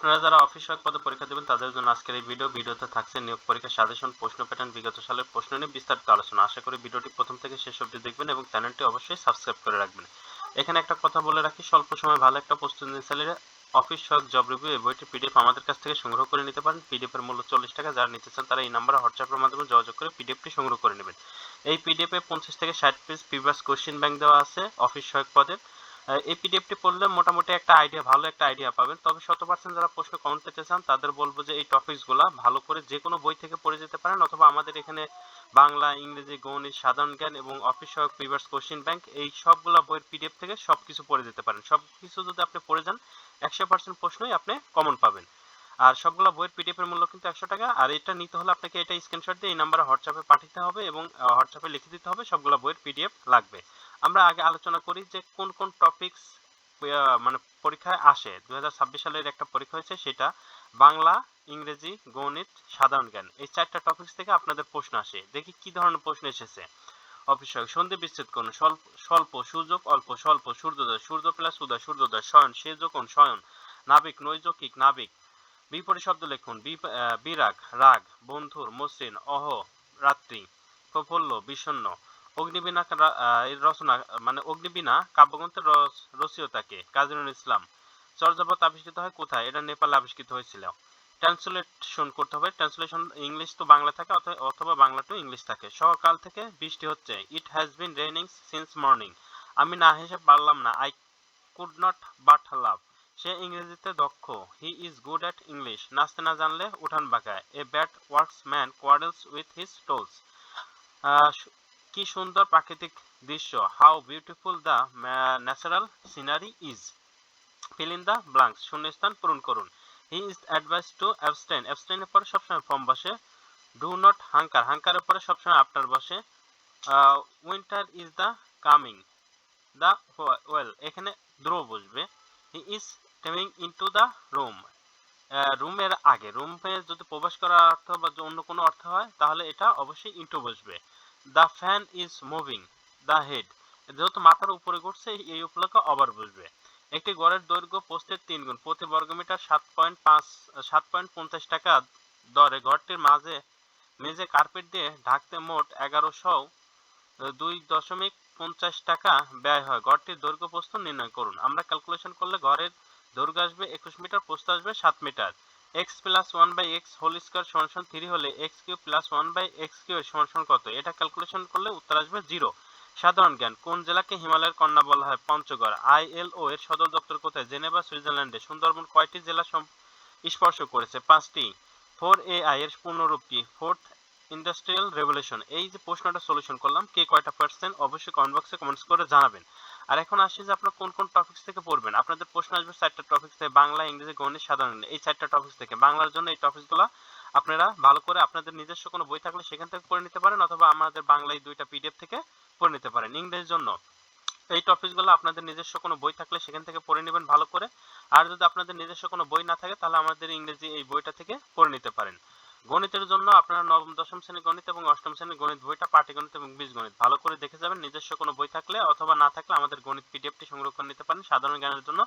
আপনারা যারা অফিস সহায়ক পদে পরীক্ষা দেবেন তাদের জন্য আজকের এই ভিডিওতে থাকছে নিয়োগ পরীক্ষার সাজেশন, প্রশ্ন প্যাটার্ন, বিগত সালের প্রশ্ন নিয়ে বিস্তারিত আলোচনা। আশা করি ভিডিওটি প্রথম থেকে শেষ অবধি দেখবেন এবং চ্যানেলটি অবশ্যই সাবস্ক্রাইব করে রাখবেন। এখানে একটা কথা বলে রাখি, স্বল্প সময় ভালো একটা প্রস্তুতি নিতে চাইলে অফিস সহায়ক জব রিভিউ এই বইটি পিডিএফ আমাদের কাছ থেকে সংগ্রহ করে নিতে পারেন। পিডিএফ এর মূল্য 40 টাকা। যারা নিতে চান তারা এই নাম্বারে হোয়াটসঅ্যাপের মাধ্যমে যোগাযোগ করে পিডিএফটি সংগ্রহ করে নেবেন। এই পিডিএফে 50 থেকে 60 পেজ প্রিভিয়াস কোশ্চেন ব্যাংক দেওয়া আছে অফিস সহায়ক পদের। এই পিডিএফটি পড়লে মোটামুটি একটা আইডিয়া, ভালো একটা আইডিয়া পাবেন। তবে 100% যারা প্রশ্ন কমন পেতে চান তাদের বলবো যে এই টপিকসগুলো ভালো করে যে কোনো বই থেকে পড়ে যেতে পারেন, অথবা আমাদের এখানে বাংলা, ইংরেজি, গণিত, সাধারণ জ্ঞান এবং অফিস সহায়ক প্রিভিয়াস কোশ্চেন ব্যাংক এই সবগুলা বইয়ের পিডিএফ থেকে সবকিছু পড়ে যেতে পারেন। সবকিছু যদি আপনি পড়ে যান 100% প্রশ্নই আপনি কমন পাবেন। আর সবগুলা বইয়ের পিডিএফ এর মূল্য কিন্তু 100 টাকা। আর এটা নিতে হলে আপনাকে এটা স্ক্রিনশট দিয়ে এই নাম্বারে হোয়াটসঅ্যাপে পাঠাতে হবে এবং হোয়াটসঅ্যাপে লিখে দিতে হবে সবগুলা বইয়ের পিডিএফ লাগবে। আমরা আগে আলোচনা করি যে কোন কোন টপিকস মানে পরীক্ষায় আসে। 2026 সালের একটা পরীক্ষা হয়েছে, সেটা বাংলা, ইংরেজি, গণিত, সাধারণ জ্ঞান, এই 4টা টপিকস থেকে আপনাদের প্রশ্ন আসে। দেখি কি ধরনের প্রশ্ন এসেছে। অফিস সহায়ক সন্ধি বিচ্ছেদ করুন। স্বল্প সূচক, অল্প স্বল্প, সূর্যোদয়, সূর্য প্লাস উদয়, সূর্যোদয়, শয়ন সেজকোণ, শয়ন, নাবিক নৈজকিক, নাবিক, বিপরীত শব্দ লিখুন। বিরাগ রাগ, বন্ধুর মসৃণ, অহ রাত্রি, প্রফুল্ল বিষণ্ণ। অগ্নিবীণা এর রচনা মানে অগ্নিবীণা কাব্যগ্রন্থের রচয়িতাকে? কাজী নজরুল ইসলাম। চর্যাপদ আবিষ্কৃত হয় কোথায়? এটা নেপালে আবিষ্কৃত হয়েছিল। ট্রান্সলেশন করতে হবে। ট্রান্সলেশন ইংলিশ টু বাংলা থাকে অথবা বাংলা টু ইংলিশ থাকে। সকাল থেকে বৃষ্টি হচ্ছে। It has been raining since morning. আমি না হেসে পারলাম না। I could not but laugh. সে ইংরেজিতে দক্ষ। He is good at English. নাচতে না জানলে উঠান বাঁকায়। A bad workman quarrels with his tools. কি সুন্দর প্রাকৃতিক দৃশ্য। How beautiful the natural scenery is. Fill in the blanks, শূন্যস্থান পূরণ করুন। He is advise to abstain. অ্যাবস্টেইনের পরে সবসময় ফর্ম বসে। ডু নট হাঙ্কার, হাঙ্কারের পরে সবসময় আফটার বসে। Winter is the coming. The well, এখানে দ্রো বসবে। He is coming into the room. রুমের আগে, রুমে যদি প্রবেশ করার অর্থ বা অন্য কোনো অর্থ হয় তাহলে এটা অবশ্যই ইনটু বসবে। The fan is moving the head, যেহেতু মাথার উপরে ঘুরছে এই উপলক্ষে ওভার বসবে। একটি গড়ের দৈর্ঘ্য প্রস্থের 3 গুণ, প্রতি বর্গমিটার 7.50 টাকা দরে ঘরটির মেঝে কার্পেট দিয়ে ঢাকতে মোট 1102.50 টাকা ব্যয় হয়। ঘরটির দৈর্ঘ্য প্রস্থ নির্ণয় করুন। আমরা ক্যালকুলেশন করলে ঘরের দৈর্ঘ্য আসবে 21 মিটার, প্রস্থ আসবে 7 metre. X plus 1/x whole square সমান 3 হলে x cube plus 1/x cube সমান কত? এটা ক্যালকুলেশন করলে উত্তর আসবে 0। সাধারণ জ্ঞান, কোন জেলাকে হিমালয়ের কন্যা বলা হয়? পঞ্চগড়। আইএলও এর সদর দপ্তর কোথায়? জেনেভা, সুইজারল্যান্ডে। সুন্দরবন কয়টি জেলা স্পর্শ করেছে? 5টি। 4AI এর পূর্ণরূপ কি? Fourth industrial revolution. এই যে প্রশ্নটা সলিউশন করলাম, কে কয়টা পার্সেন্ট অবশ্যই কমেন্ট বক্সে কমেন্টস করে জানাবেন। আর এখন আসি যে আপনারা কোন কোন টপিকস থেকে পড়বেন। আপনাদের প্রশ্ন আসবে 4টা টপিকস থেকে, বাংলা, ইংরেজি, গণিত, সাধারণ জ্ঞান, এই 4টা টপিকস থেকে। বাংলার জন্য এই টপিকসগুলো আপনারা ভালো করে আপনাদের নিজস্ব কোনো বই থাকলে সেখান থেকে পড়ে নিতে পারেন, অথবা আমাদের বাংলা এই 2টা পিডিএফ থেকে পড়ে নিতে পারেন। ইংরেজির জন্য এই টপিকসগুলো আপনাদের নিজস্ব কোনো বই থাকলে সেখান থেকে পড়ে নেবেন ভালো করে। আর যদি আপনাদের নিজস্ব কোনো বই না থাকে তাহলে আমাদের ইংরেজি এই বইটা থেকে পড়ে নিতে পারেন। গণিতের জন্য আপনারা নবম দশম শ্রেণীর গণিত এবং অষ্টম শ্রেণীর গণিত বইটা, পাটিগণিত এবং বীজগণিত ভালো করে দেখে যাবেন। নিজস্ব কোনো বই থাকলে অথবা না থাকলে আমাদের গণিত পিডিএফটি সংগ্রহ করে নিতে পারেন। সাধারণ জ্ঞানের জন্য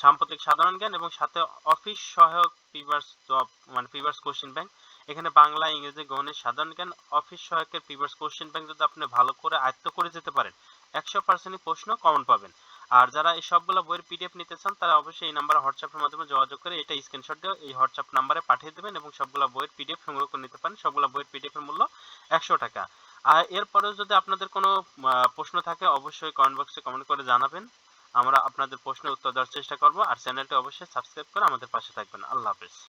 সাম্প্রতিক সাধারণ জ্ঞান এবং সাথে অফিস সহায়ক প্রিভিয়াস জব মানে প্রিভিয়াস কোশ্চেন ব্যাংক। এখানে বাংলা, ইংরেজি, গণিত, সাধারণ জ্ঞান, অফিস সহায়কের প্রিভিয়াস কোশ্চেন ব্যাংক যদি আপনি ভালো করে আয়ত্ত করে যেতে পারেন 100% প্রশ্ন কমন পাবেন। আর যারা এই সবগুলো বইয়ের পিডিএফ নিতে চান তারা অবশ্যই এই নাম্বারে হোয়াটসঅ্যাপের মাধ্যমে যোগাযোগ করে এটা স্ক্রিনশট দিয়ে এই হোয়াটসঅ্যাপ নাম্বারে পাঠিয়ে দেবেন এবং সবগুলো বইয়ের পিডিএফ সংগ্রহ করে নিতে পারেন। সবগুলো বইয়ের পিডিএফ এর মূল্য 100 টাকা। আর এরপরেও যদি আপনাদের কোনো প্রশ্ন থাকে অবশ্যই কমেন্ট বক্সে কমেন্ট করে জানাবেন। আমরা আপনাদের প্রশ্নের উত্তর দেওয়ার চেষ্টা করব। আর চ্যানেলটি অবশ্যই সাবস্ক্রাইব করে আমাদের পাশে থাকবেন। আল্লাহ হাফেজ।